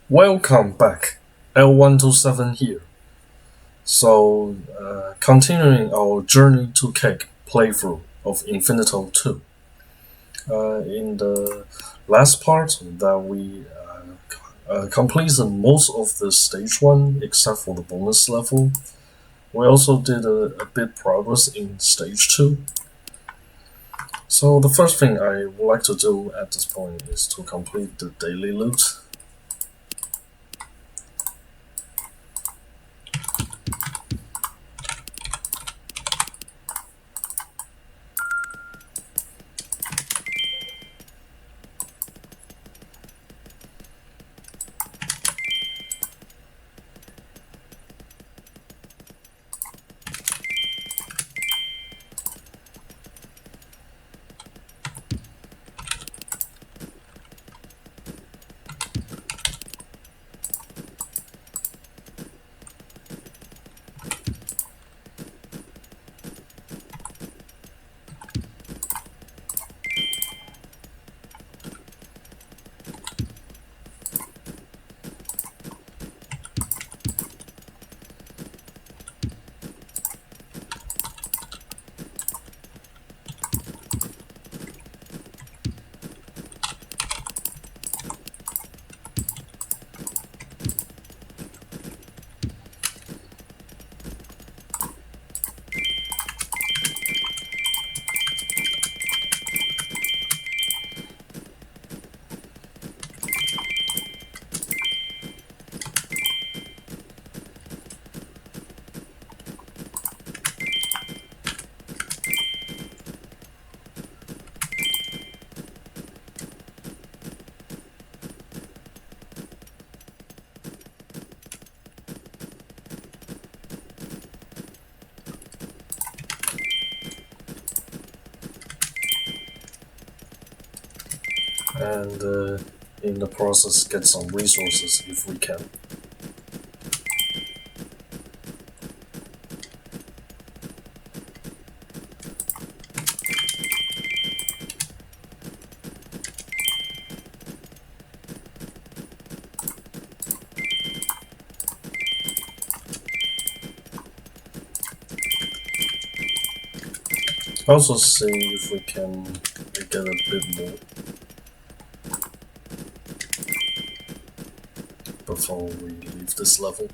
Welcome back, L127 here. Continuing our Journey to Cake playthrough of Infinitode 2. In the last part, that we completed most of the stage 1 except for the bonus level. We also did a bit progress in stage 2. So the first thing I would like to do at this point is to complete the daily loot. And in the process get some resources if we can. Also see if we can get a bit more before we leave this level.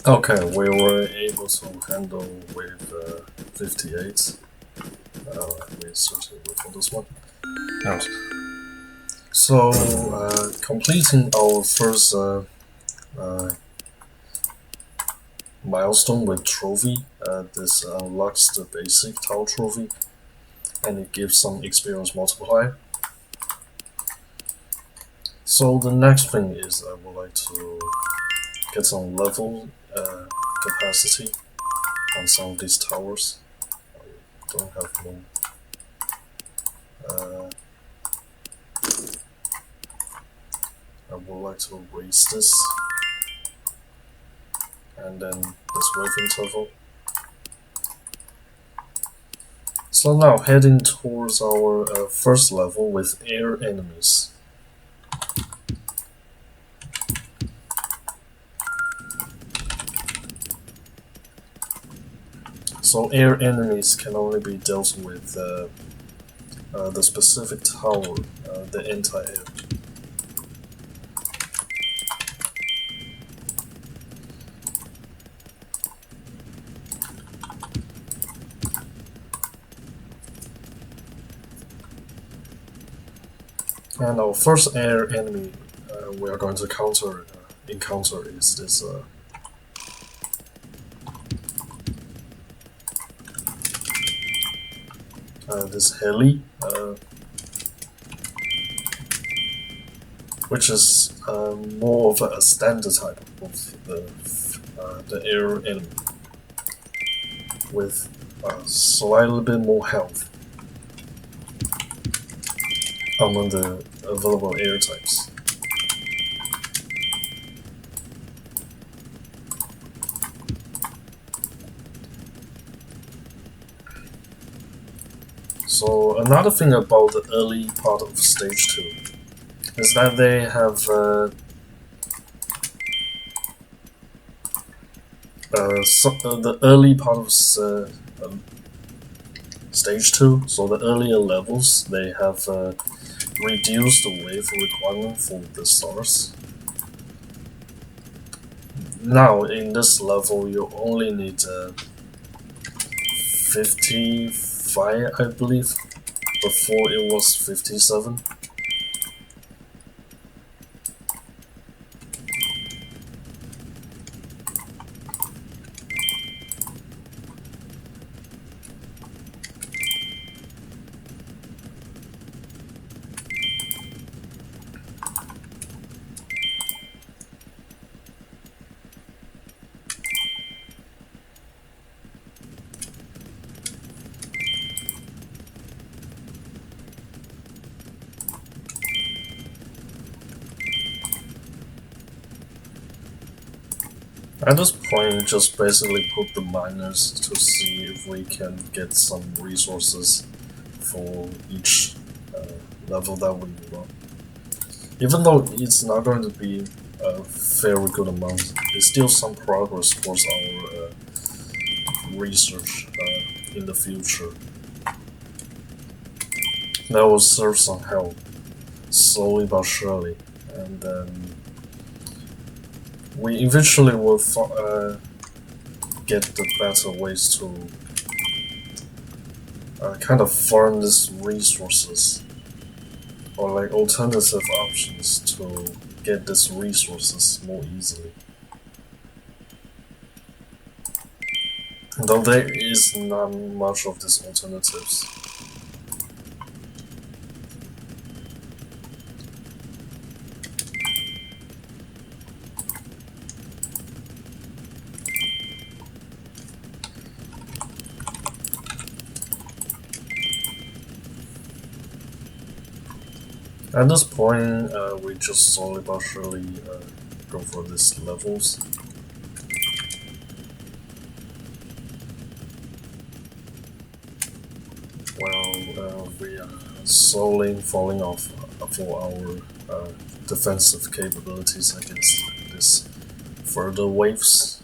Okay, we were able to handle with 58. We certainly will for this one. Yes. So, completing our first milestone with trophy, this unlocks the basic tile trophy, and it gives some experience multiplier. So the next thing is I would like to get some level capacity on some of these towers. I don't have more Uh, I would like to raise this, and then this wave interval. So now heading towards our first level with air enemies. So air enemies can only be dealt with the specific tower, the anti-air. And our first air enemy we are going to encounter is this heli, which is more of a standard type of the air enemy, with slightly bit more health among the available air types. So another thing about the early part of stage 2 is that they have the early part of stage 2, so the earlier levels, they have reduced the wave requirement for the stars. Now in this level you only need 55, I believe. Before it was 57. At this point, just basically put the miners to see if we can get some resources for each level that we run. Even though it's not going to be a very good amount, it's still some progress towards our research in the future. That will serve some help, slowly but surely, and then we eventually will get the better ways to kind of farm these resources, or like alternative options to get these resources more easily. Though there is not much of these alternatives. At this point, we just slowly but surely go for these levels. While we are slowly falling off for our defensive capabilities against these further waves.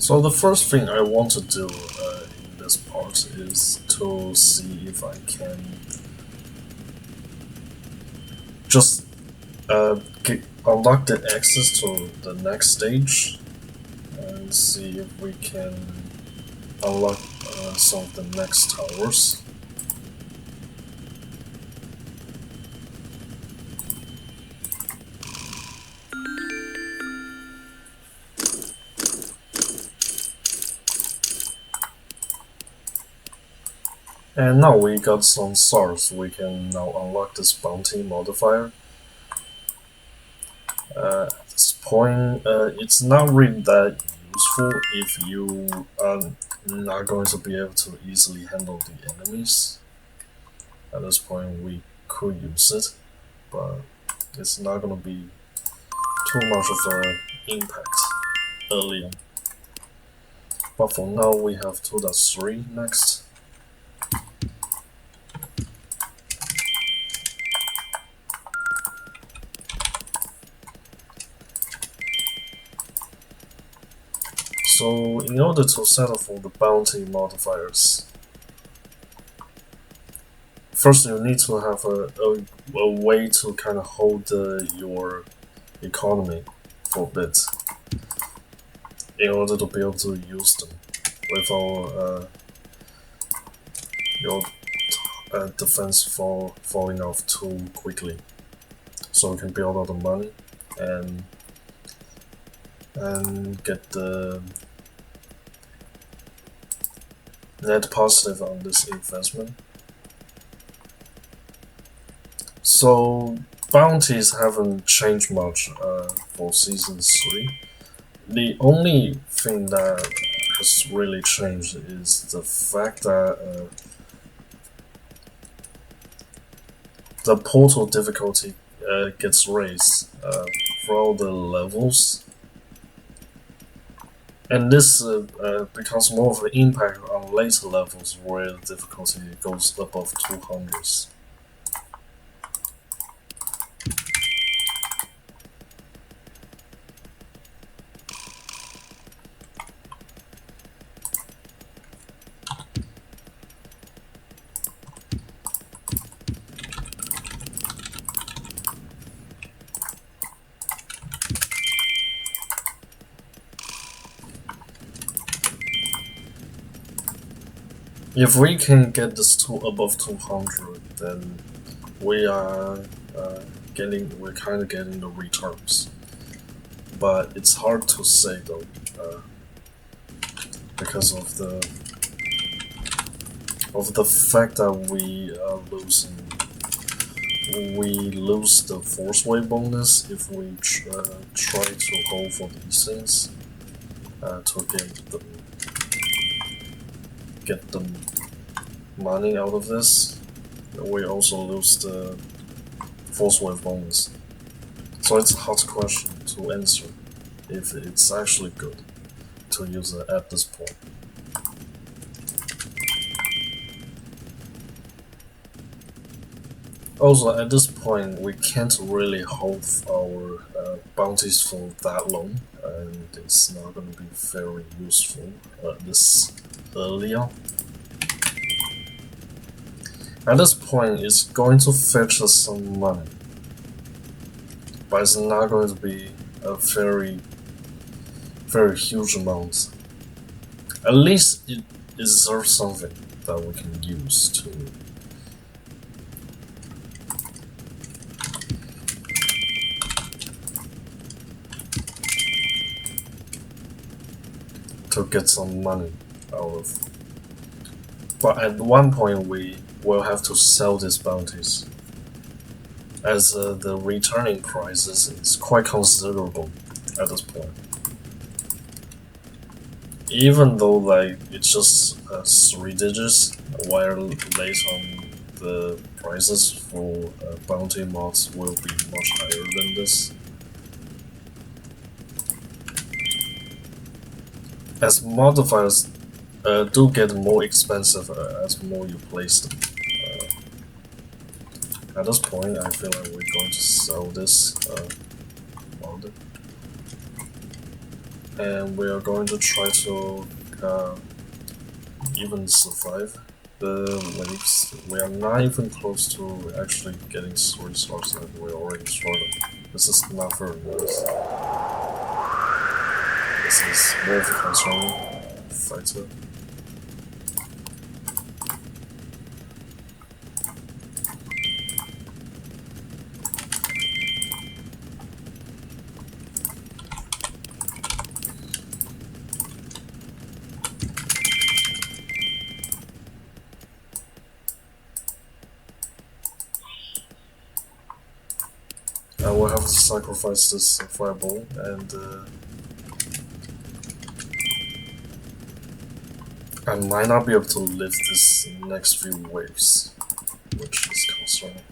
So the first thing I want to do in this part is to see if I can just unlock the access to the next stage and see if we can unlock some of the next towers. And now we got some stars, we can now unlock this bounty modifier. At this point, it's not really that useful if you are not going to be able to easily handle the enemies. At this point, we could use it, but it's not going to be too much of an impact early on. But for now, we have 2.3 next. So in order to set up for the bounty modifiers, first you need to have a way to kind of hold your economy for a bit in order to be able to use them without your defense falling off too quickly. So you can build all the money and get the net positive on this investment. So bounties haven't changed much for season 3. The only thing that has really changed is the fact that the portal difficulty gets raised for all the levels. And this becomes more of an impact on later levels where the difficulty goes above 200s. If we can get this to above 200, then we're kind of getting the returns. But it's hard to say though, because of the fact that we lose the force wave bonus if we try to hold for these things to get them money out of this. We also lose the force wave bonus. So it's a hard question to answer if it's actually good to use it at this point. Also, at this point, we can't really hold our bounties for that long, and it's not going to be very useful this early on. At this point, it's going to fetch us some money, but it's not going to be a very, very huge amount. At least it deserves something that we can use to get some money out of. But at one point we will have to sell these bounties, as the returning prices is quite considerable at this point. Even though like it's just 3 digits, while later on the prices for bounty mods will be much higher than this. As modifiers do get more expensive as more you place them. At this point, I feel like we're going to sell this mod, and we are going to try to even survive the waves. We are not even close to actually getting 3 stars and we already started. This is not very nice. This is more of a concern factor. I will have to sacrifice this fireball and I might not be able to lift this next few waves, which is concerning.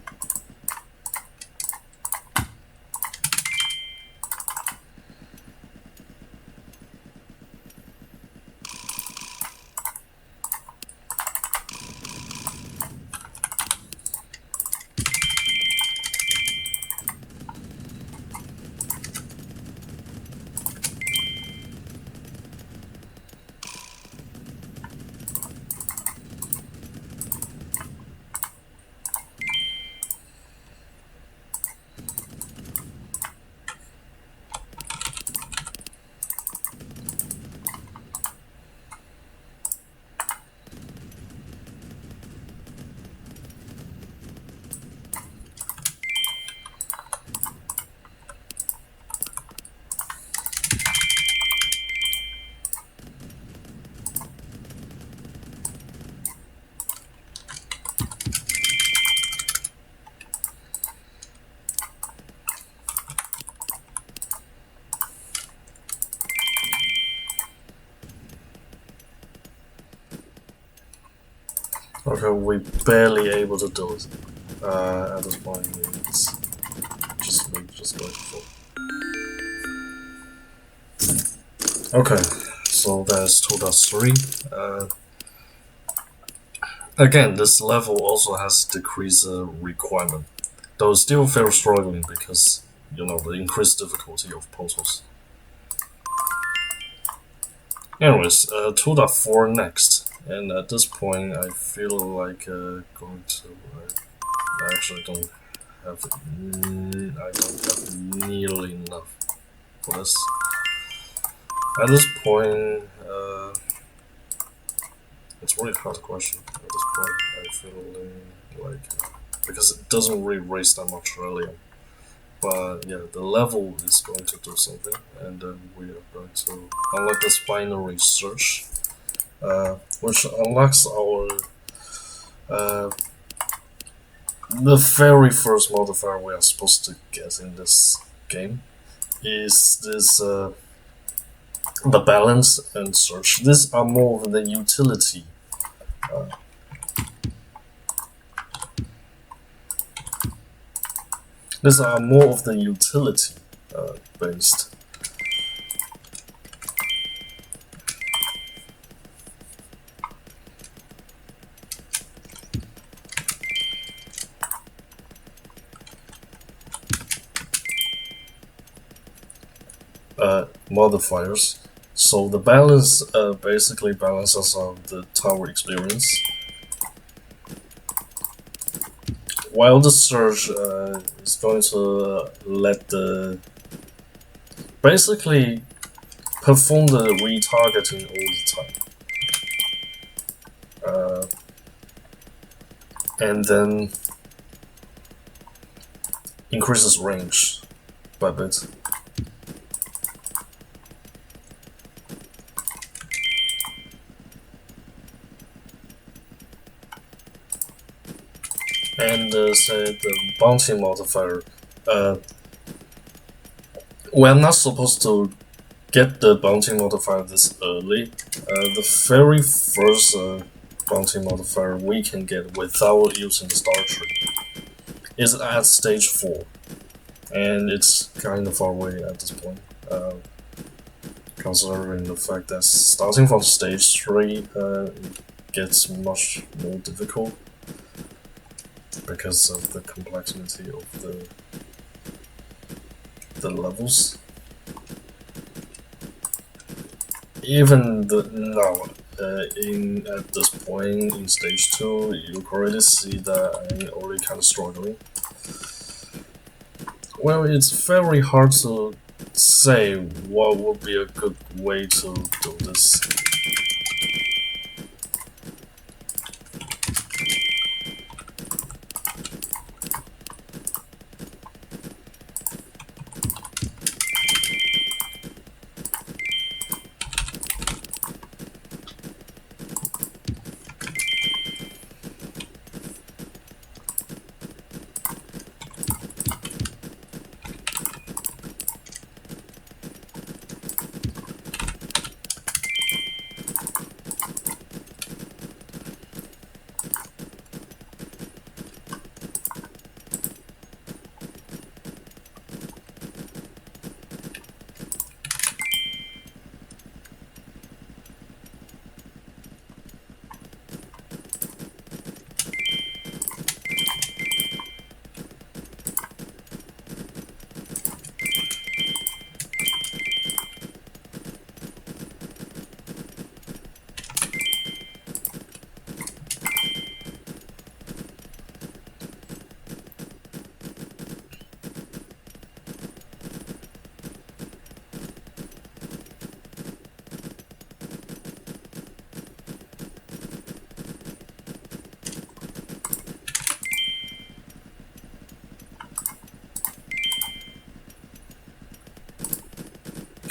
Okay, we're barely able to do it. At this point, it's just going for. Okay, so that's 2.3. Again, this level also has decreased requirement, though still feel struggling because the increased difficulty of puzzles. Anyways, 2.4 next, and at this point, I feel like going to. I actually don't have. I don't have nearly enough for this. At this point, it's a really hard question. At this point, I feel like because it doesn't really raise that much earlier. But yeah, the level is going to do something, and then we are going to unlock this binary search, which unlocks our the very first modifier we are supposed to get in this game is this the balance and search. These are more of the utility. These are more of the utility based. Modifiers. So the balance basically balances out the tower experience, while the search is going to let the basically perform the retargeting all the time, and then increases range by a bit. And say the bounty modifier. We're not supposed to get the bounty modifier this early. The very first bounty modifier we can get without using the star tree is at stage 4, and it's kind of far away at this point. Considering the fact that starting from stage 3 gets much more difficult because of the complexity of the levels. Even in at this point in stage 2, you can already see that I'm already kind of struggling. Well, it's very hard to say what would be a good way to do this.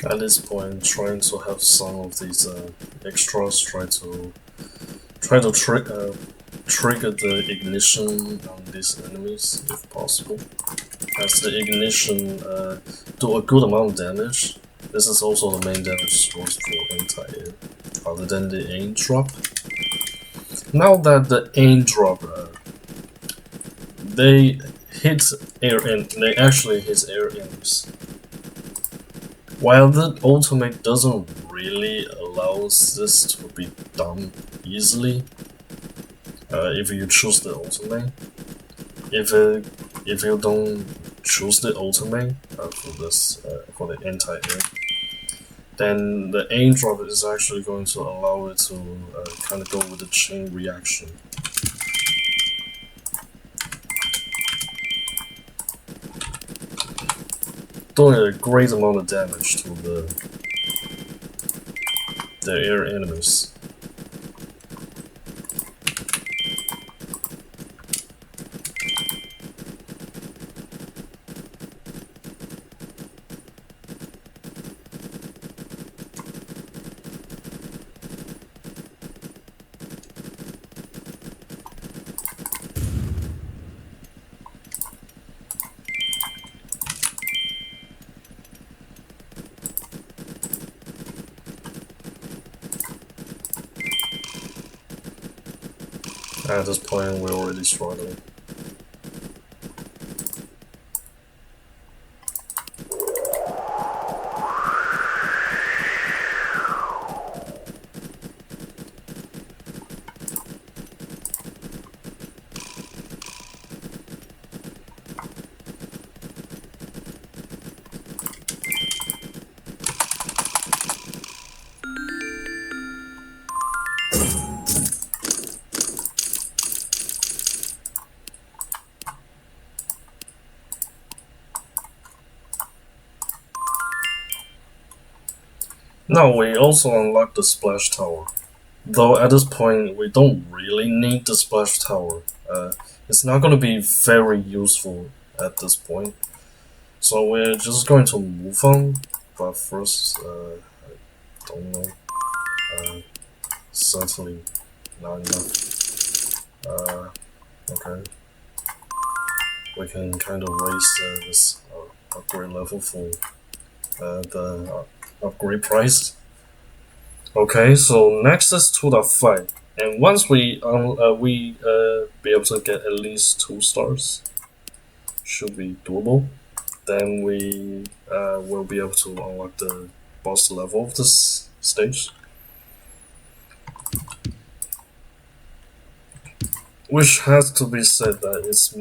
At this point, trying to have some of these extras trigger the ignition on these enemies if possible. As the ignition do a good amount of damage, this is also the main damage source for anti-air, other than the aim drop. Now that the aim drop, they actually hit air enemies. While the ultimate doesn't really allow this to be done easily, if you choose the ultimate, if you don't choose the ultimate for the anti-air, then the aim drop is actually going to allow it to kind of go with the chain reaction. Doing a great amount of damage to the air enemies. At this point, we're already struggling. Now we also unlock the splash tower. Though at this point we don't really need the splash tower. It's not going to be very useful at this point. So we're just going to move on. But first, I don't know. Certainly not enough. Okay. We can kind of raise this upgrade level for the upgrade price. Okay, so next is 2.5, and once we be able to get at least 2 stars, should be doable. Then we will be able to unlock the boss level of this stage, which has to be said that it's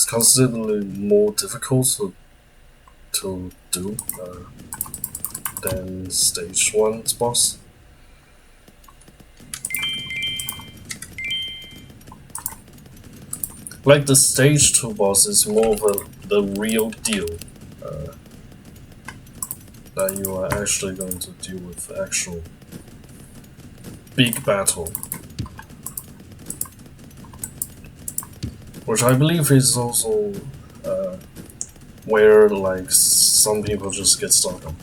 considerably more difficult to do than stage 1's boss. Like the stage 2 boss is more of the real deal. Uh, that you are actually going to deal with actual big battle. Which I believe is also where like some people just get stuck on.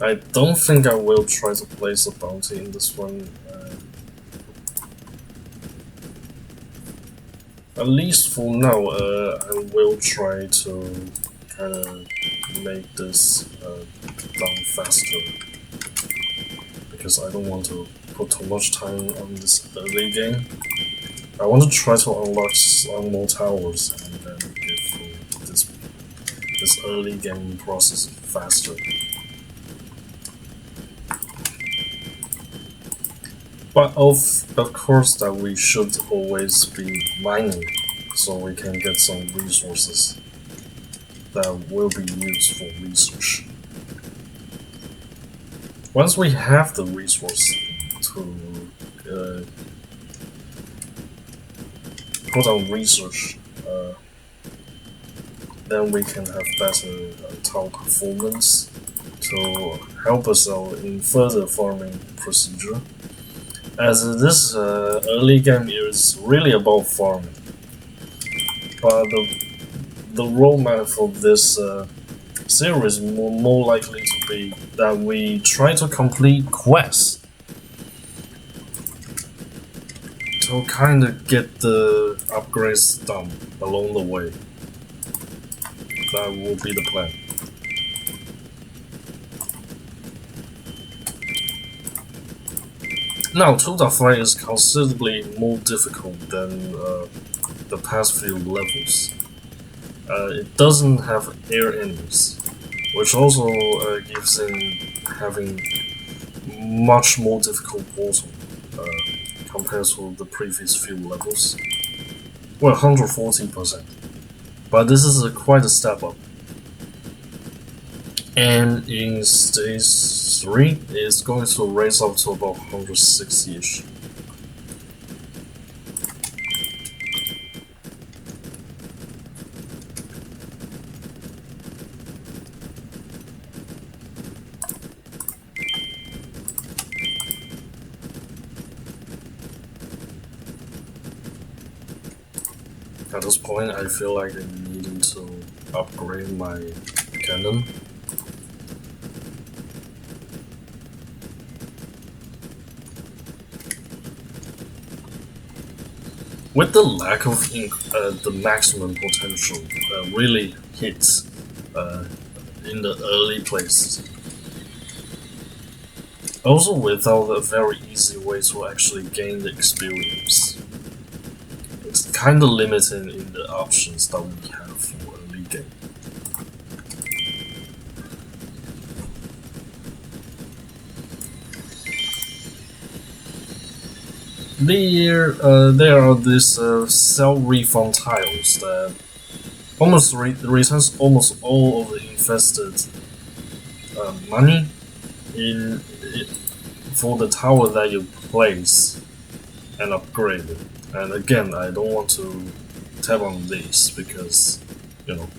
I don't think I will try to place a bounty in this one. At least for now, I will try to kind of make this done faster. Because I don't want to put too much time on this early game. I want to try to unlock some more towers and then get through this early game process faster. But of course that we should always be mining so we can get some resources that will be used for research. Once we have the resource to put on research, then we can have better tower performance to help us out in further farming procedure. As this early game is really about farming, but the roadmap for this series is more likely to be that we try to complete quests to kind of get the upgrades done along the way. That will be the plan. Now, 2.5 is considerably more difficult than the past few levels. It doesn't have air enemies, which also gives in having much more difficult portal compared to the previous few levels. Well, 140%. But this is quite a step up. And in stage 3, it's going to raise up to about 160-ish. At this point, I feel like I needed to upgrade my cannon. With the lack of the maximum potential really hits in the early places. Also without a very easy way to actually gain the experience. It's kinda limited in the options that we have for early game. There are these cell refund tiles that almost returns almost all of the invested money for the tower that you place and upgrade it. And again, I don't want to tap on this because, you know,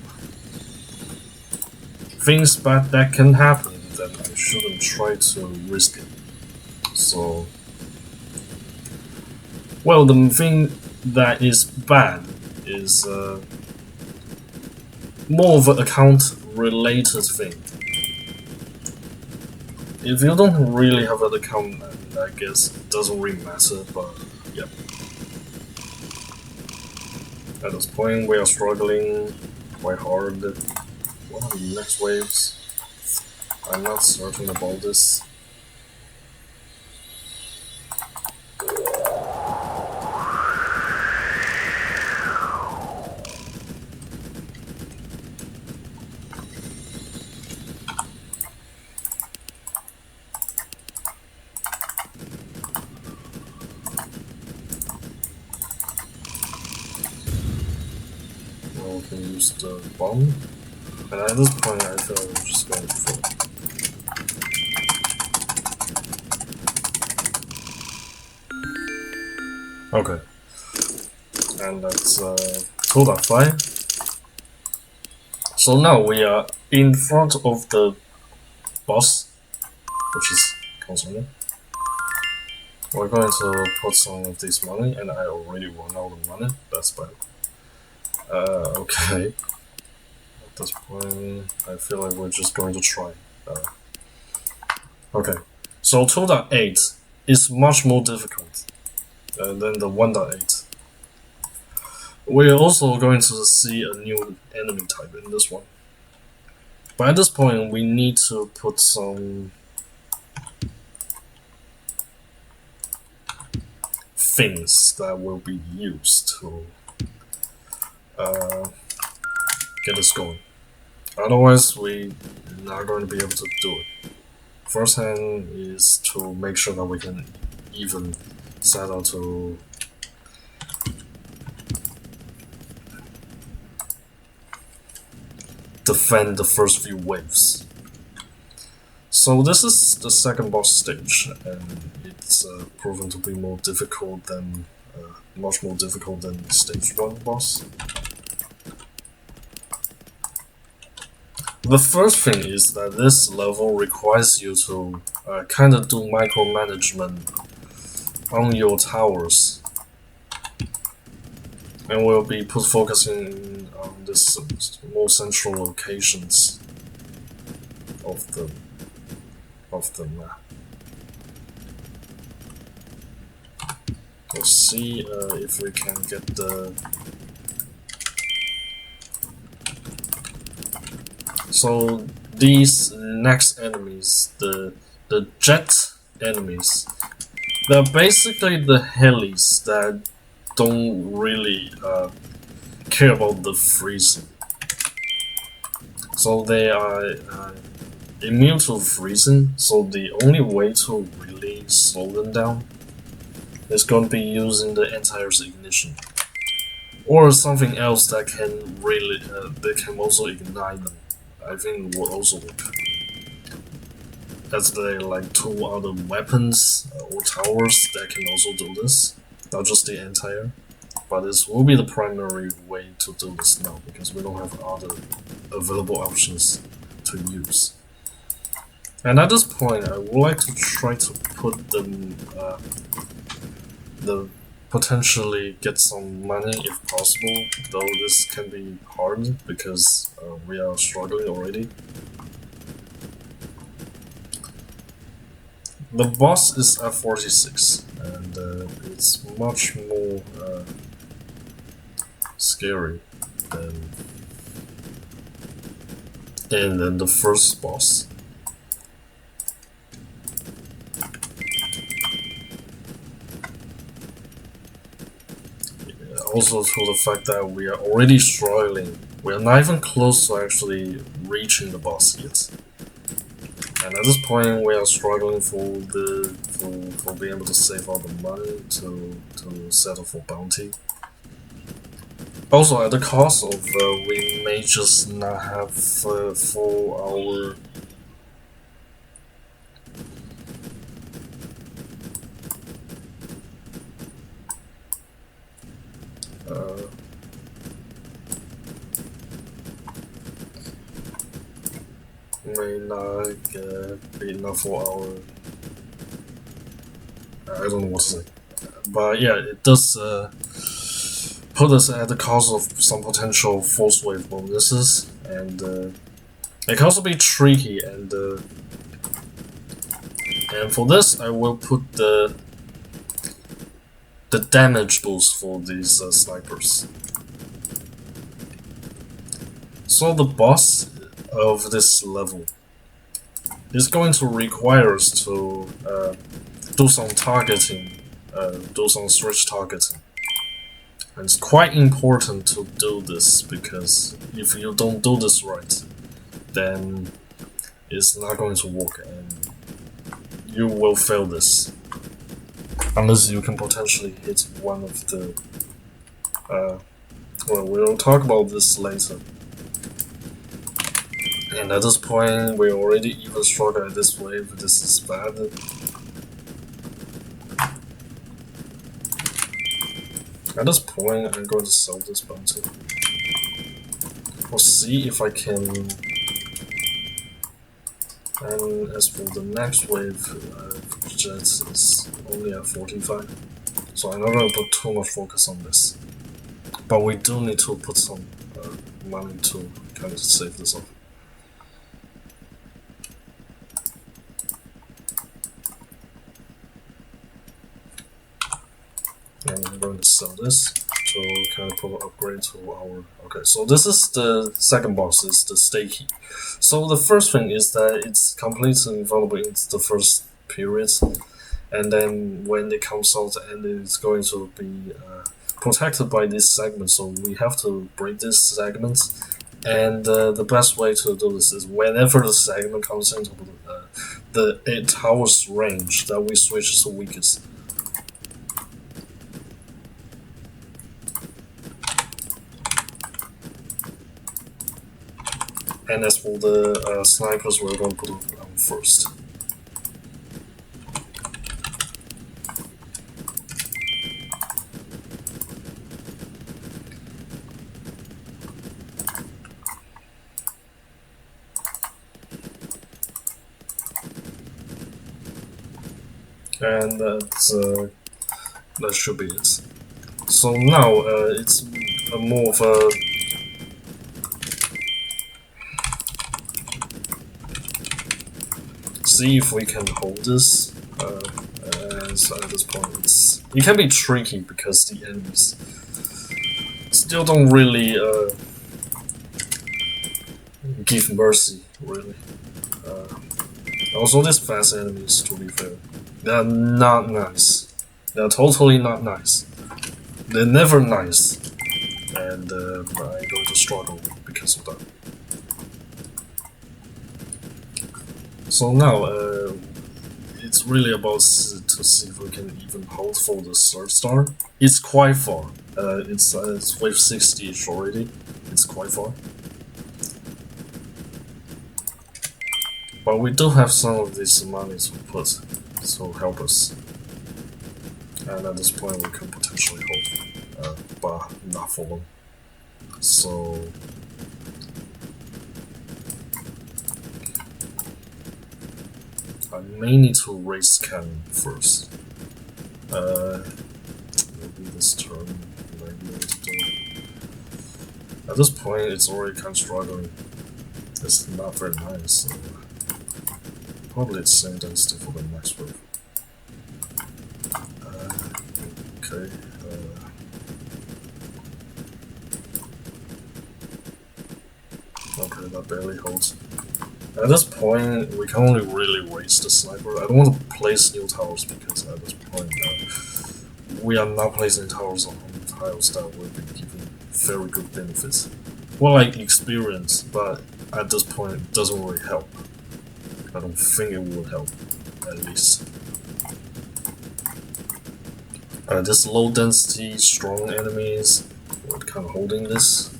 things bad that can happen, then I shouldn't try to risk it. So, well, the thing that is bad is more of an account-related thing. If you don't really have an account, then I guess it doesn't really matter, but yeah. At this point, we are struggling quite hard. What are the next waves? I'm not certain about this. We can use the bomb, and at this point I feel like we're just going to fall. Okay, and that's 2.5. So now we are in front of the boss, which is consonant. We're going to put some of this money, and I already run out of money. That's bad. Okay. At this point, I feel like we're just going to try. Okay. So 2.8 is much more difficult than the 1.8. We're also going to see a new enemy type in this one. But at this point, we need to put some things that will be used to get us going. Otherwise, we're not going to be able to do it. First hand is to make sure that we can even set out to defend the first few waves. So this is the second boss stage, and it's proven to be more difficult than, much more difficult than stage 1 boss. The first thing is that this level requires you to kind of do micromanagement on your towers, and we'll be focusing on this more central locations of the map. Let's see if we can get the. So these next enemies, the jet enemies, they're basically the helis that don't really care about the freezing. So they are immune to freezing, so the only way to really slow them down is going to be using the anti-air's ignition. Or something else that can really, that can also ignite them. I think will also work. As there are like 2 other weapons or towers that can also do this, not just the anti-air. But this will be the primary way to do this now, because we don't have other available options to use. And at this point, I would like to try to put them, potentially get some money if possible, though this can be hard because we are struggling already. The boss is at 46, and it's much more scary than the first boss. Also to the fact that we are already struggling. We are not even close to actually reaching the boss yet. And at this point we are struggling for being able to save all the money to settle for bounty. Also at the cost of we may just not have for our may not be enough for our. I don't know what to say, but yeah, it does put us at the cost of some potential force wave bonuses, and it can also be tricky. And for this, I will put the damage boost for these snipers. So the boss of this level is going to require us to do some targeting, do some switch targeting. And it's quite important to do this, because if you don't do this right, then it's not going to work and you will fail this. Unless you can potentially hit one of the... well, we'll talk about this later. And at this point, we already even struggle at this wave. This is bad. At this point, I'm going to sell this bounty. We'll see if I can. And as for the next wave, Jets is only at 45, so I'm not going to put too much focus on this. But we do need to put some money to kind of save this up. And I'm going to sell this to kind of put an upgrade to our. Okay, so this is the second boss, is the Stakey. So the first thing is that it's completely available in the first period, and then when it comes out, and it's going to be protected by this segment. So we have to break this segment, and the best way to do this is whenever the segment comes into the tower's range, that we switch to weakest. And as for the snipers, we're going to put it on first. And that should be it. So now it's more of a see if we can hold this. So at this point, it can be tricky because the enemies still don't really give mercy, really. Also, these fast enemies, to be fair, they're not nice. They're totally not nice. They're never nice, and I'm going to struggle because of that. So now, it's really about to see if we can even hold for the third star. It's quite far. It's wave 60-ish already. It's quite far. But we do have some of this money to put to help us. And at this point we can potentially hold, but not for long. So I may need to raise cannon first. Maybe this turn might be able to do it. At this point it's already kind of struggling. It's not very nice, so probably it's same density for the next wave. Okay. Okay, that barely holds. At this point, we can only really waste the sniper. I don't want to place new towers because at this point, we are not placing towers on tiles that will be giving very good benefits. Well, like experience, but at this point, it doesn't really help. I don't think it would help, at least. This low density, strong enemies, we're kind of holding this.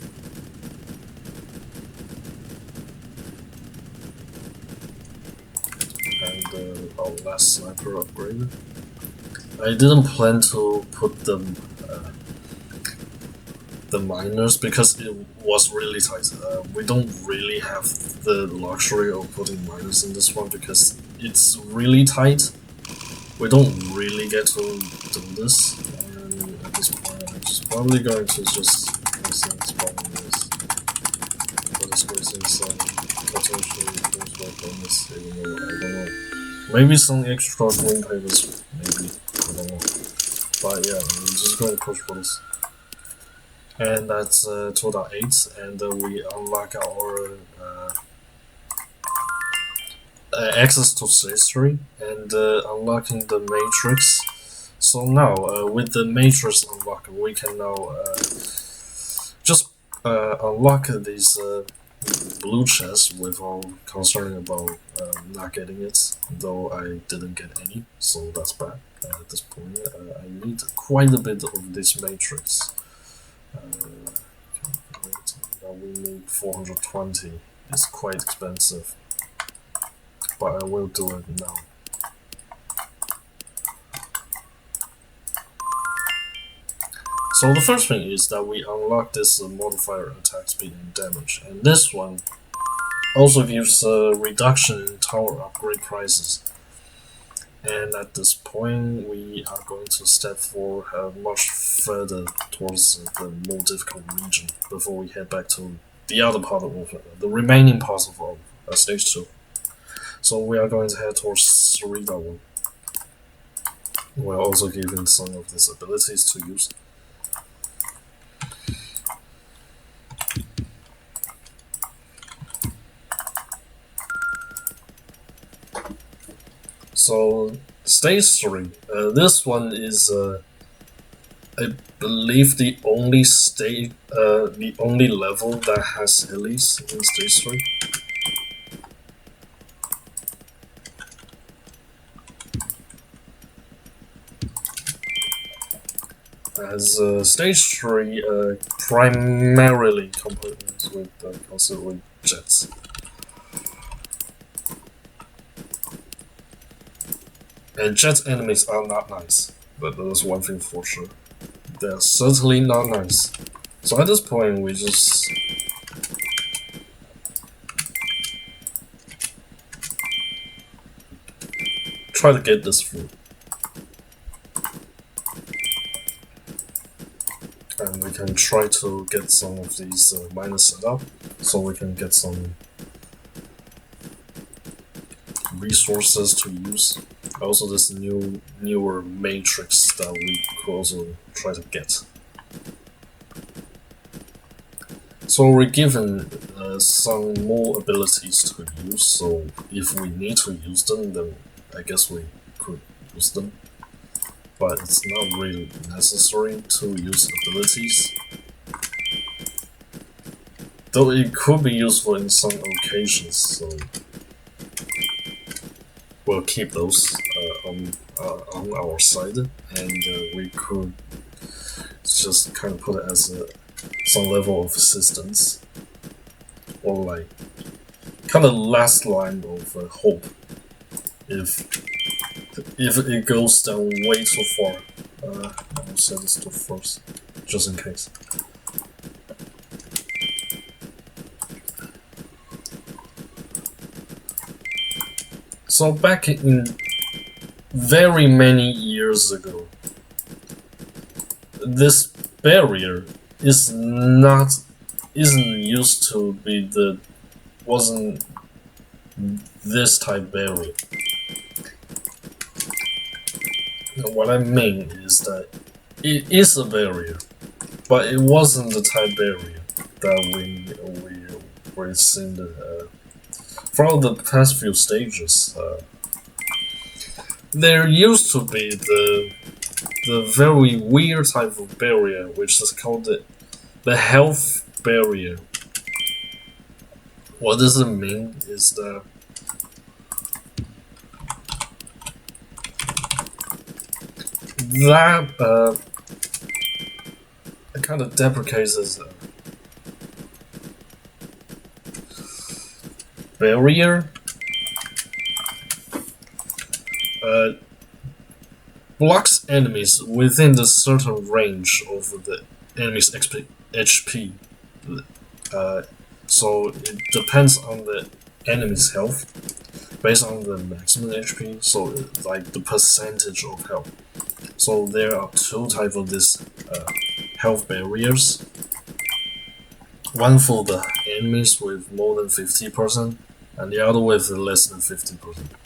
And our last sniper upgraded. I didn't plan to put them the miners because it was really tight. We don't really have the luxury of putting miners in this one because it's really tight. We don't really get to do this, and at this point I'm just probably going to just spawning this. But it's wasting some potentially work on this, even though I don't know. Maybe some extra green papers, maybe, I don't know. But yeah, I'm just going to push for this. And that's 2.8, and we unlock our access to history and unlocking the matrix. So now, with the matrix unlocked, we can now just unlock these blue chests without concerning about not getting it, though I didn't get any, so that's bad. At this point, I need quite a bit of this matrix. We need 420. It's quite expensive, but I will do it now. So the first thing is that we unlock this modifier attack speed and damage, and this one also gives a reduction in tower upgrade prices. And at this point, we are going to step forward much further towards the more difficult region before we head back to the other part of the remaining parts of stage 2. So we are going to head towards 3 level. We're also given some of these abilities to use. So stage 3, this one is I believe the only the only level that has Helios in stage 3. As stage 3 primarily components with considerably jets. And jet enemies are not nice, but that's one thing for sure. They're certainly not nice. So at this point, we just try to get this through. And we can try to get some of these miners set up, so we can get some resources to use. Also, this newer matrix that we could also try to get. So we're given some more abilities to use, so if we need to use them, then I guess we could use them. But it's not really necessary to use abilities. Though it could be useful in some occasions, so we'll keep those on our side, and we could just kind of put it as some level of assistance, or like kind of last line of hope if it goes down way too far. I'll set this to first, just in case. So back in very many years ago, this barrier isn't used to be wasn't this type barrier. What I mean is that it is a barrier, but it wasn't the type barrier that we're seeing from the past few stages. There used to be the very weird type of barrier, which is called the health barrier. What does it mean is that it kind of deprecates as barrier. Blocks enemies within the certain range of the enemy's HP. So it depends on the enemy's health, based on the maximum HP. So like the percentage of health. So there are two types of this health barriers. One for the enemies with more than 50%, and the other with less than 50%.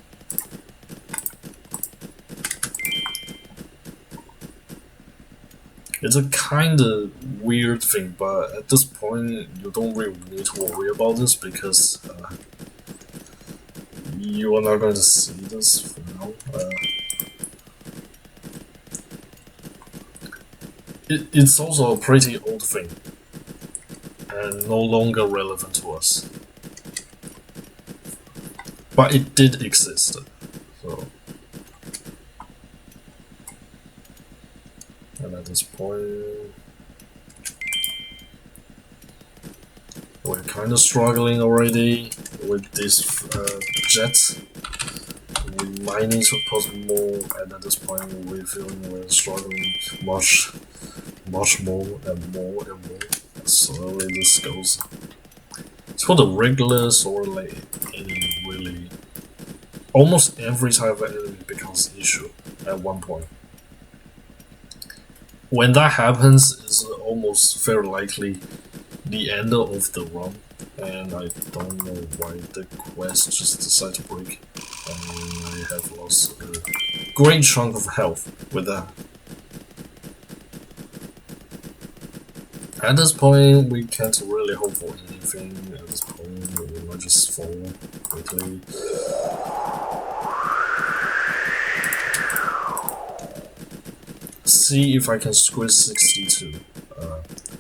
It's a kind of weird thing, but at this point, you don't really need to worry about this because you are not going to see this for now. It's also a pretty old thing and no longer relevant to us. But it did exist, so. And at this point, we're kind of struggling already with this jet. We might need to put more, and at this point we're feeling we're struggling much much more and more and more as slowly this goes. For the regulars or like any really, almost every type of enemy becomes an issue at one point. When that happens, it's almost very likely the end of the run, and I don't know why the quest just decided to break. I have lost a great chunk of health with that. At this point, we can't really hope for anything. At this point, we might just fall quickly. See if I can squeeze 62.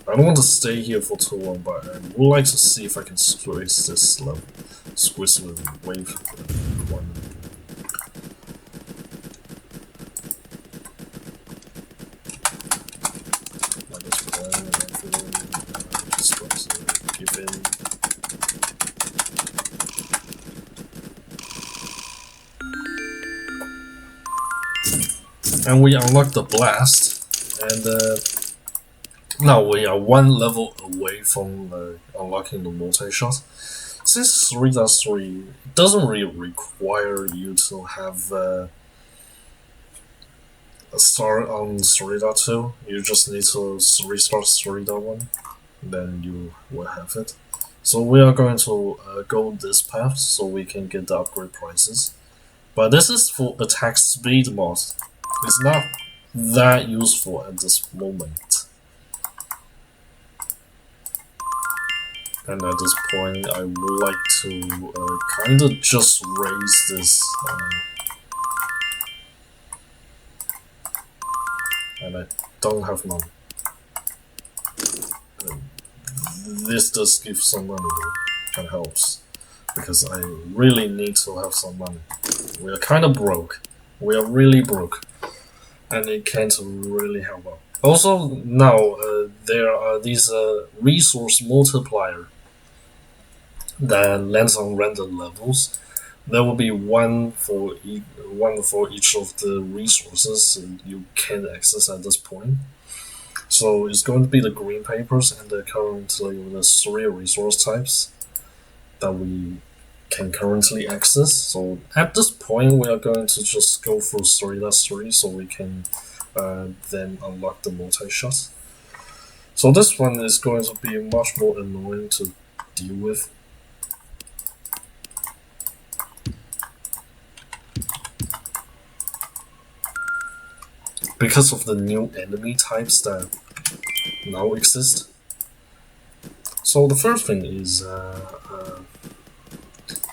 I don't want to stay here for too long, but I would like to see if I can squeeze this level. Squeeze with wave 1. At this point, I feel just going to give in. And we unlock the blast, and now we are one level away from unlocking the multi-shot. Since 3.3 doesn't really require you to have a start on 3.2, you just need to restart 3.1, then you will have it. So we are going to go this path so we can get the upgrade prices. But this is for attack speed mod. It's not that useful at this moment. And at this point, I would like to kinda just raise this. And I don't have money. This does give some money, kind of helps. Because I really need to have some money. We are kinda broke. We are really broke. And it can't really help out. Also, now there are these resource multiplier that lands on random levels. There will be one for each of the resources you can access at this point. So it's going to be the green papers, and currently the 3 resource types that we can currently access. So at this point, we are going to just go through 3.3 so we can then unlock the multi-shot. So this one is going to be much more annoying to deal with. Because of the new enemy types that now exist. So the first thing is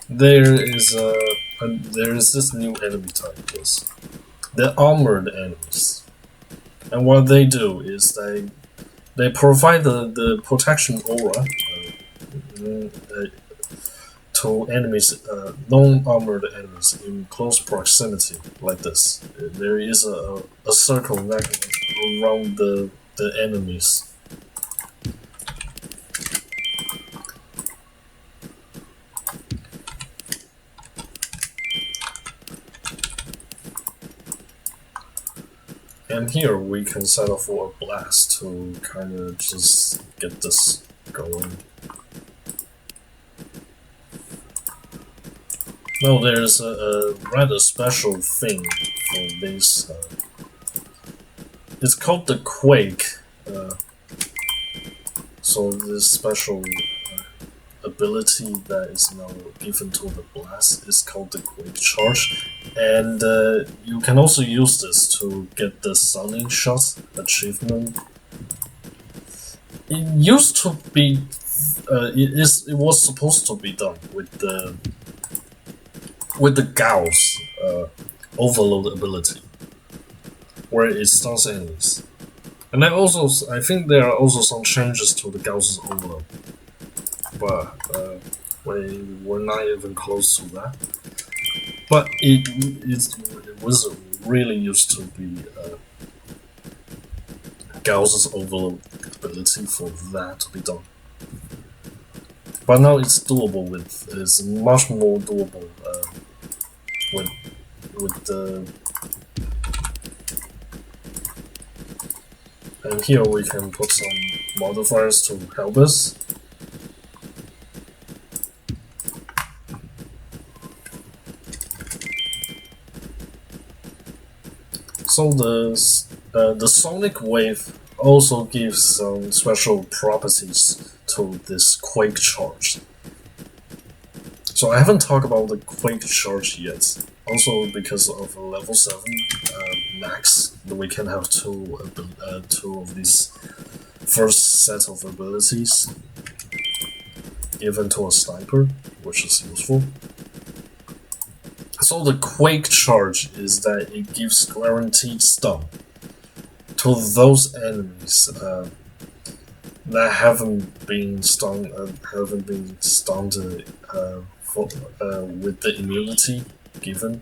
there is this new enemy type. Yes, they're armored enemies, and what they do is they provide the protection aura to enemies, non-armored enemies in close proximity, like this. There is a circle around the enemies. And here we can set up for a blast to kind of just get this going. Now there's a rather special thing for this. It's called the Quake. So this special ability that is now given to the blast is called the Quake Charge, and you can also use this to get the Stunning Shot achievement. It used to be, it was supposed to be done with the Gauss overload ability, where it stuns enemies. And I think there are also some changes to the Gauss's overload, but we're not even close to that. But it was really used to be Gauss's overload ability for that to be done. But now it's doable it's much more doable And here we can put some modifiers to help us. So the sonic wave also gives some special properties to this quake charge. So I haven't talked about the quake charge yet. Also because of level 7 max, we can have two of these first set of abilities, even to a sniper, which is useful. So the quake charge is that it gives guaranteed stun to those enemies that haven't been stunned with the immunity given,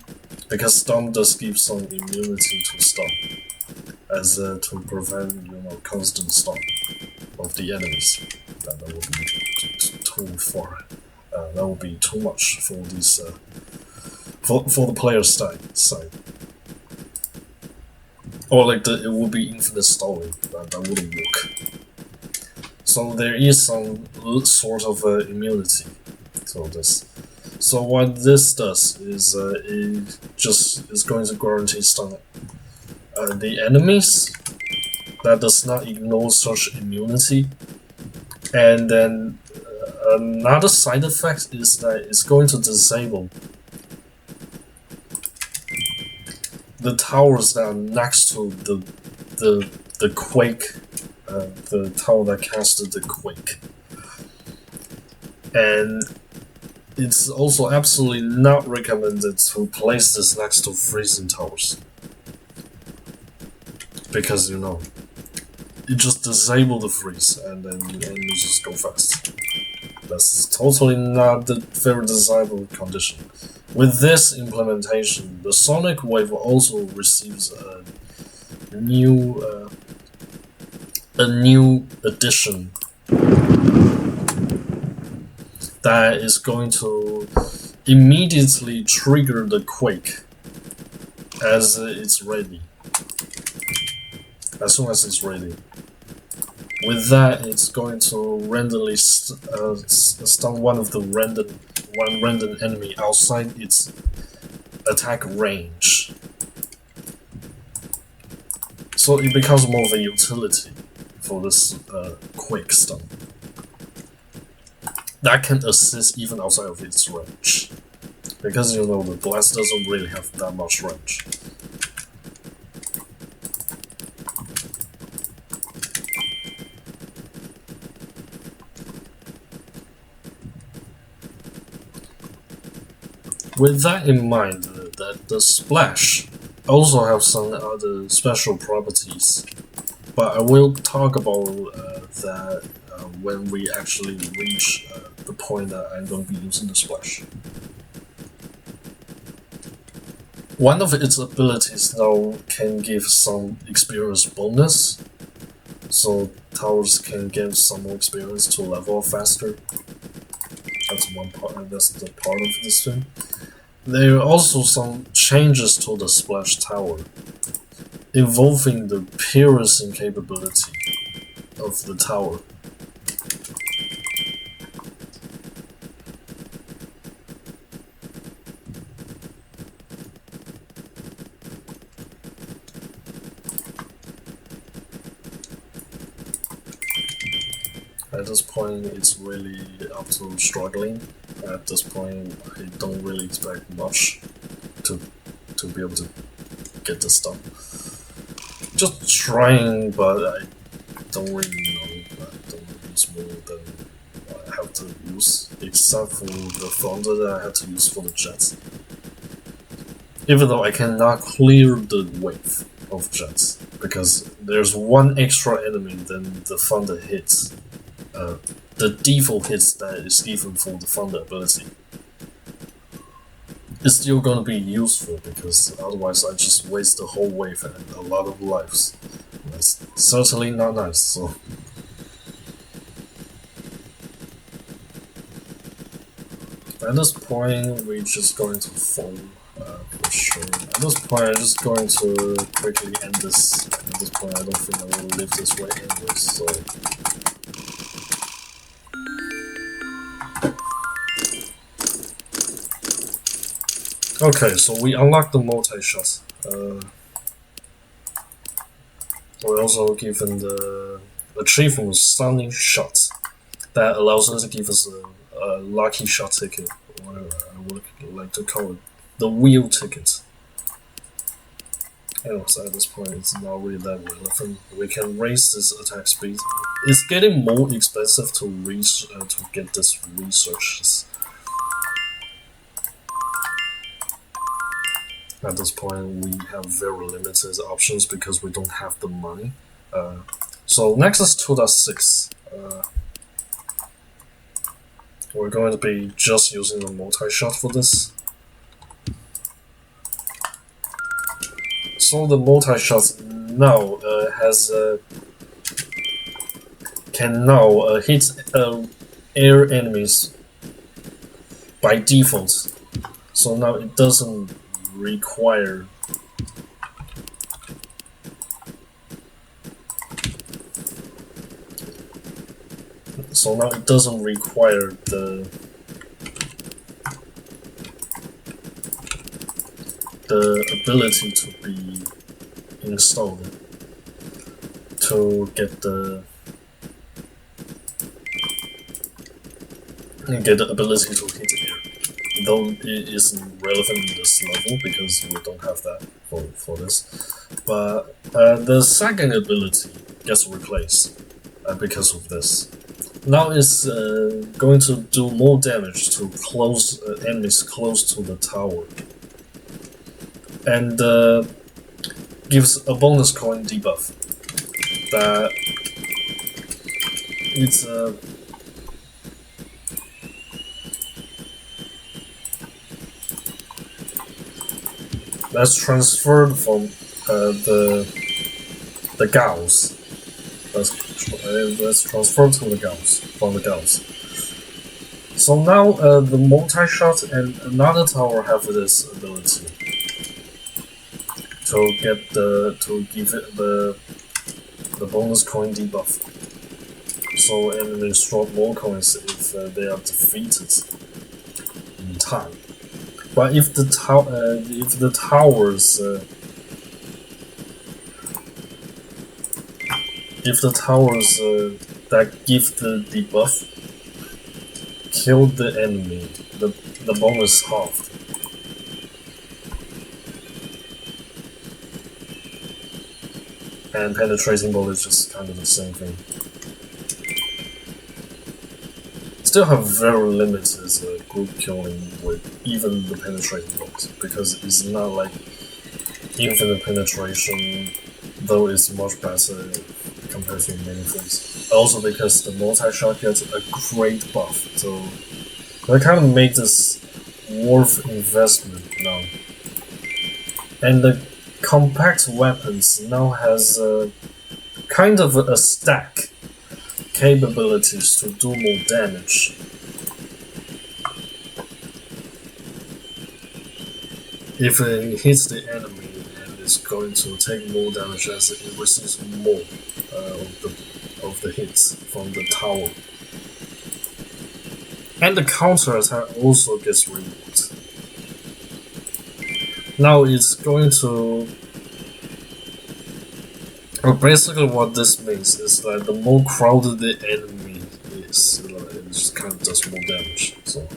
because stun does give some immunity to stun, as to prevent constant stun of the enemies. That would be too far. That would be too much for these for the player's side. Or like it would be infinite stalling. That wouldn't work. So there is some sort of immunity. So what this does is it just is going to guarantee stun the enemies. That does not ignore such immunity. And then another side effect is that it's going to disable the towers that are next to the quake, the tower that casted the quake. And it's also absolutely not recommended to place this next to freezing towers, because it just disable the freeze and then you just go fast. That's totally not the very desirable condition. With this implementation, the sonic wave also receives a new addition that is going to immediately trigger the quake as it's ready. As soon as it's ready. With that, it's going to randomly stun one random enemy outside its attack range. So it becomes more of a utility for this quick stun that can assist even outside of its range, because the blast doesn't really have that much range. With that in mind, that the splash also have some other special properties, but I will talk about that when we actually reach the point that I'm going to be using the splash. One of its abilities now can give some experience bonus, so towers can get some more experience to level up faster. That's one part. That's the part of this thing. There are also some changes to the splash tower, involving the piercing capability of the tower. At this point, it's really up to struggling. At this point, I don't really expect much to be able to get this done. Just trying, but I don't really know. I don't use more than I have to use, except for the thunder that I had to use for the jets. Even though I cannot clear the wave of jets, because there's one extra enemy than the thunder hits. The default hits that is given for the thunder ability is still gonna be useful, because otherwise I just waste the whole wave and a lot of lives. That's certainly not nice, so. At this point, we're just going to fall for sure. At this point, I'm just going to quickly end this this point, I don't think I will live this way anyway, so. Okay, so we unlock the multi-shot. We're also given the achievement stunning shot that allows us to give us a lucky shot ticket, or I would like to call it the wheel ticket. Anyways, at this point, it's not really that relevant. We can raise this attack speed. It's getting more expensive to reach to get this research. At this point, we have very limited options because we don't have the money. So next is 2.6. We're going to be just using the multi-shot for this. So the multi-shot now can now hit air enemies by default. So now it doesn't require the ability to be installed to get the ability to hit air. Though it isn't relevant in this level because we don't have that for this. But the second ability gets replaced because of this. Now it's going to do more damage to enemies close to the tower. And gives a bonus coin debuff. That it's that's transferred from the gauss. That's transferred to the gauss from the gauss. So now the multi-shot and another tower have this ability to give it the bonus coin debuff. So enemies drop more coins if they are defeated in time. But if the towers that give the debuff kill the enemy, the bonus halved. And penetrating ball is just kind of the same thing. Still have very limited group killing with even the penetrating balls because it's not like infinite penetration, though it's much better compared to many things. Also because the multi-shot gets a great buff, so they kind of make this worth investment now. And the compact weapons now has kind of a stack capabilities to do more damage. If it hits the enemy, and it's going to take more damage as it receives more of the hits from the tower. And the counter attack also gets removed. Now it's going to. Basically, what this means is that the more crowded the enemy is, it just kind of does more damage. So.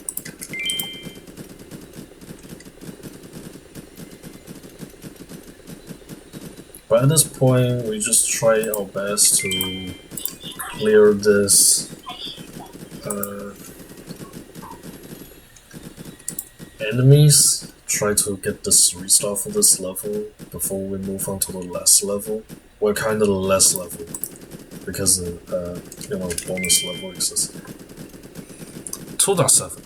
But at this point, we just try our best to clear this enemies. Try to get this 3-star for this level before we move on to the last level. Well, kind of the last level because bonus level exists. 2.7,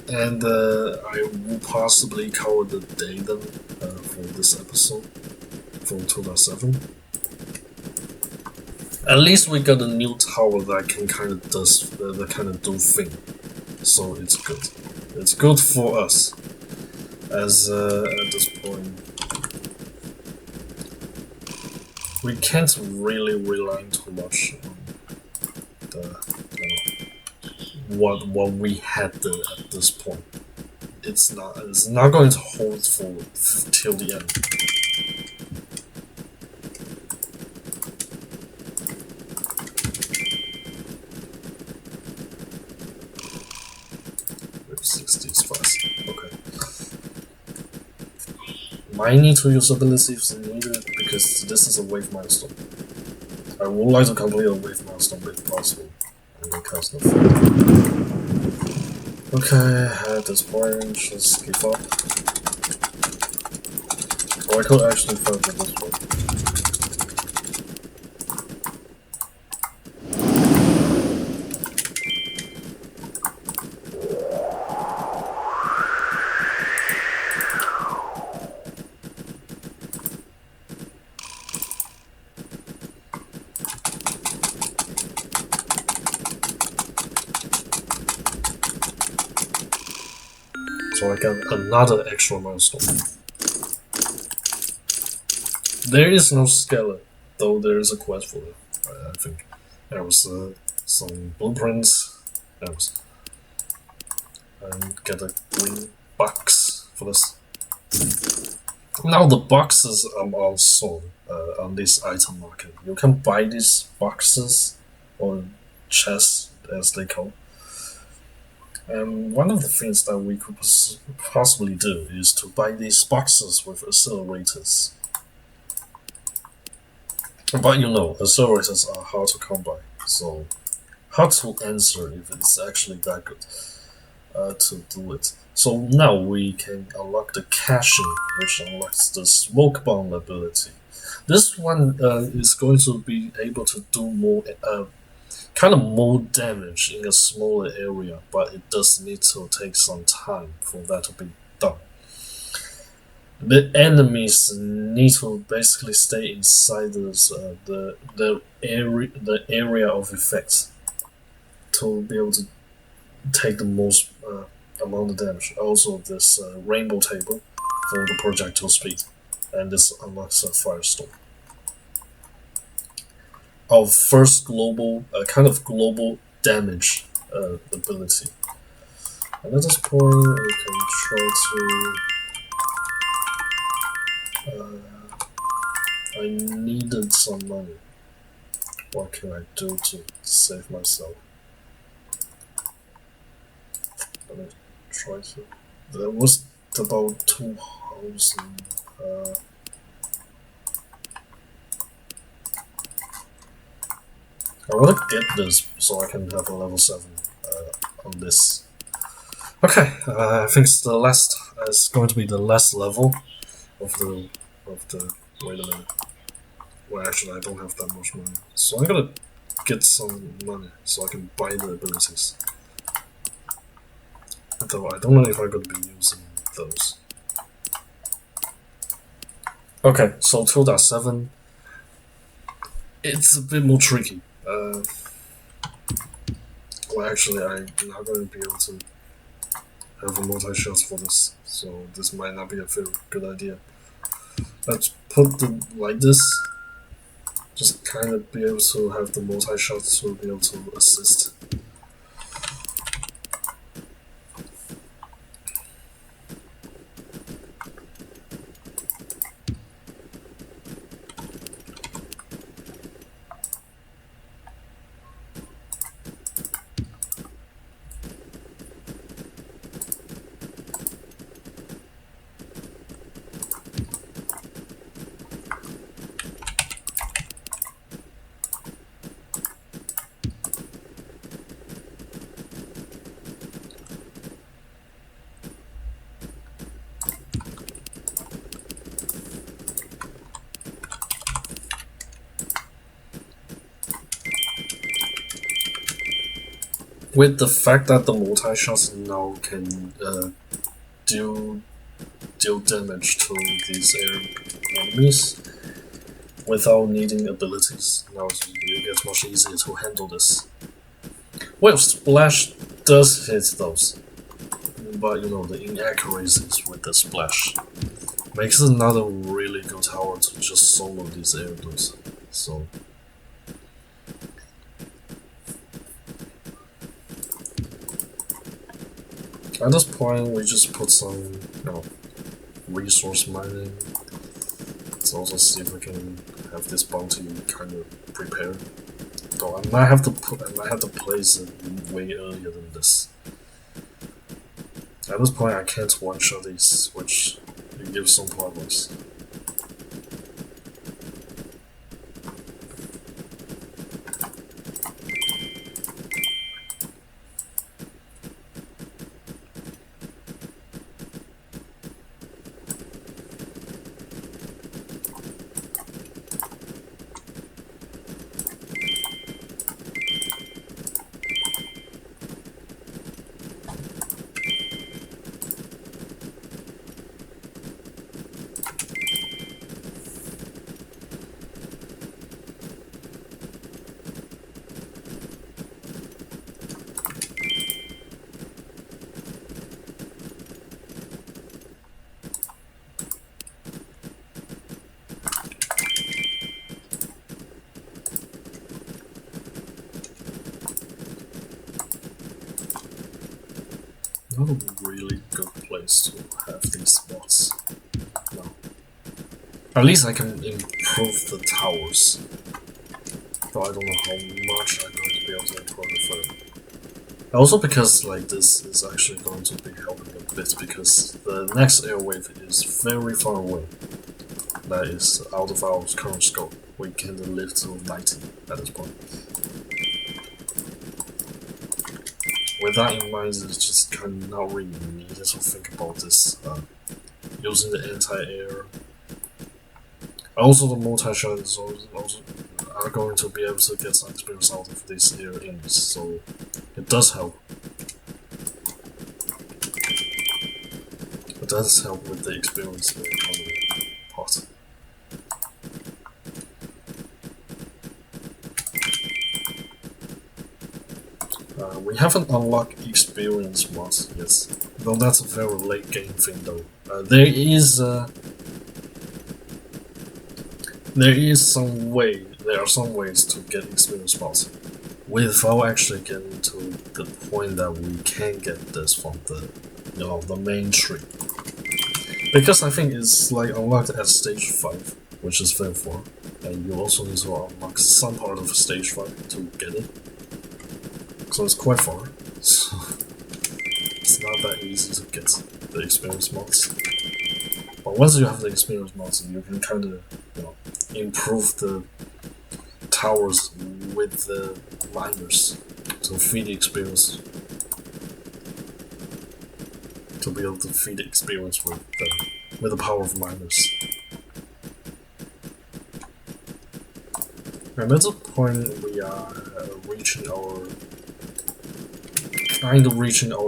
and I will possibly cover the data for this episode for 2.7. At least we got a new tower that can kind of do thing, so it's good. It's good for us. As at this point, we can't really rely too much on the what we had at this point. It's not going to hold for till the end. With 60 is fast. Okay. Might need to use ability if needed because this is a wave milestone. I would like to complete a wave milestone if possible. And then cast no fear. Okay, at this point, just give up. Or I could actually fight with this one. So I got another extra milestone. There is no skeleton, though there is a quest for it. I think there was some blueprints. There was, and get a green box for this. Now the boxes are also on this item market. You can buy these boxes or chests as they call. And one of the things that we could possibly do is to buy these boxes with accelerators. But you know, accelerators are hard to come by, so hard to answer if it's actually that good to do it. So now we can unlock the caching, which unlocks the smoke bomb ability. This one is going to be able to do more kind of more damage in a smaller area, but it does need to take some time for that to be done. The enemies need to basically stay inside the area of effect to be able to take the most amount of damage. Also, this rainbow table for the projectile speed, and this unlocks a firestorm. Our first global, kind of global damage ability. And at this point, we can try to. I needed some money. What can I do to save myself? Let me try to. There was about 2,000. I want to get this so I can have a level 7 on this. Okay, I think it's the last. It's going to be the last level of the. Wait a minute. Well, actually, I don't have that much money, so I'm gonna get some money so I can buy the abilities. Though I don't know if I'm gonna be using those. Okay, so 2.7. It's a bit more tricky. Well, actually, I'm not going to be able to have a multi-shot for this, so this might not be a very good idea. Let's put them like this. Just kind of be able to have the multi-shot to be able to assist. With the fact that the multi-shots now can deal damage to these air enemies without needing abilities, now it gets much easier to handle this. Well, Splash does hit those, but you know, the inaccuracies with the Splash makes it not a really good tower to just solo these air dudes. So at this point, we just put some, resource mining. Let's also see if we can have this bounty kind of prepared. Though I might have to place it way earlier than this. At this point, I can't one-shot these, which gives some problems. Not a really good place to have these spots. No. At least I can improve the towers. Though I don't know how much I'm going to be able to improve it further. Also because like this is actually going to be helping a bit because the next airwave is very far away. That is out of our current scope. We can live to 90 at this point. With that in mind, it's just kind of not really needed to think about this. Using the anti-air. Also, the multi-shot is also are going to be able to get some experience out of these air ins, so it does help. It does help with the experience in the economy part. We haven't unlocked experience mods yet, though that's a very late game thing though. There is some ways to get experience mods without actually getting to the point that we can get this from the main tree. Because I think it's like unlocked at stage 5, which is very far, and you also need to unlock some part of stage 5 to get it. So it's quite far, so it's not that easy to get the experience mods. But once you have the experience mods, you can kind of, improve the towers with the miners to feed the experience. To be able to feed the experience with the power of miners. And at this point, we are reaching our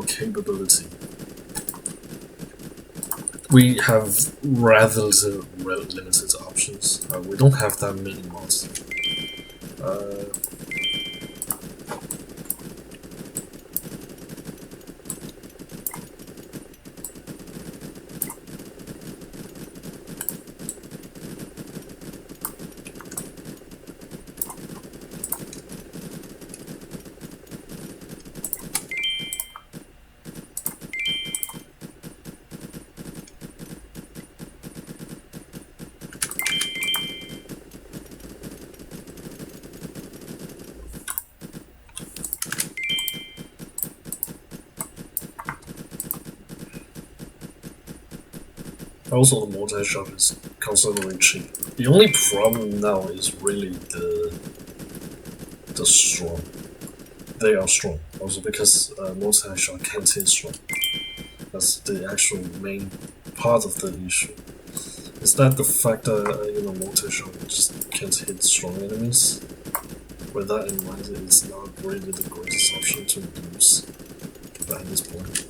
capability. We have rather limited options. We don't have that many mods. Also, the multi-shot is considerably cheap. The only problem now is really the strong. They are strong, also because multi-shot can't hit strong. That's the actual main part of the issue. Is that the fact that multi-shot just can't hit strong enemies? With that in mind, it's not really the greatest option to use at this point.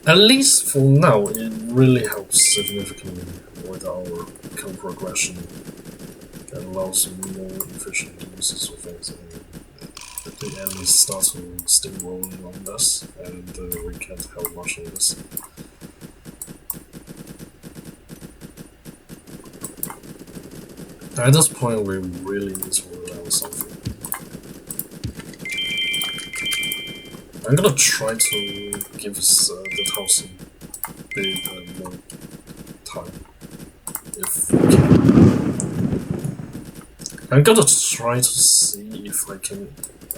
At least for now, it really helps significantly with our kill progression and allows more efficient uses of things. And the enemies start to steamrolling on us, and we can't help much on this. At this point, we really need to learn something. I'm gonna try to give the house a bit more time, if we can. I'm gonna try to see if I can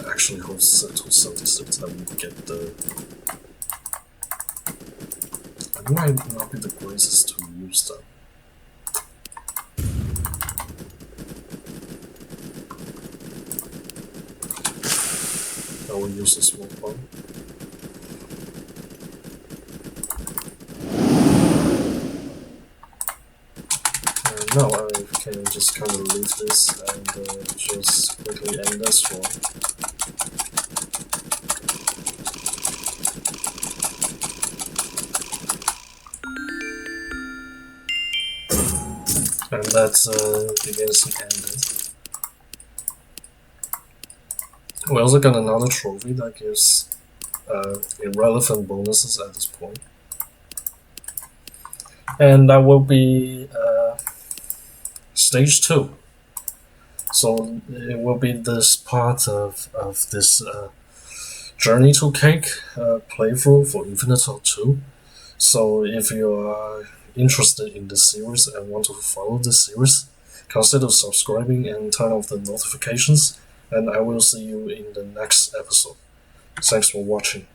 actually hold set to 76 and get the. It might not be the greatest to use that. I will use a small one. Now I can just kind of leave this and just quickly end this one. And that begins to end it. We also got another trophy that gives irrelevant bonuses at this point. And that will be stage 2. So it will be this part of this Journey to Cake playthrough for Infinitode 2. So if you are interested in this series and want to follow this series, consider subscribing and turn off the notifications, and I will see you in the next episode. Thanks for watching.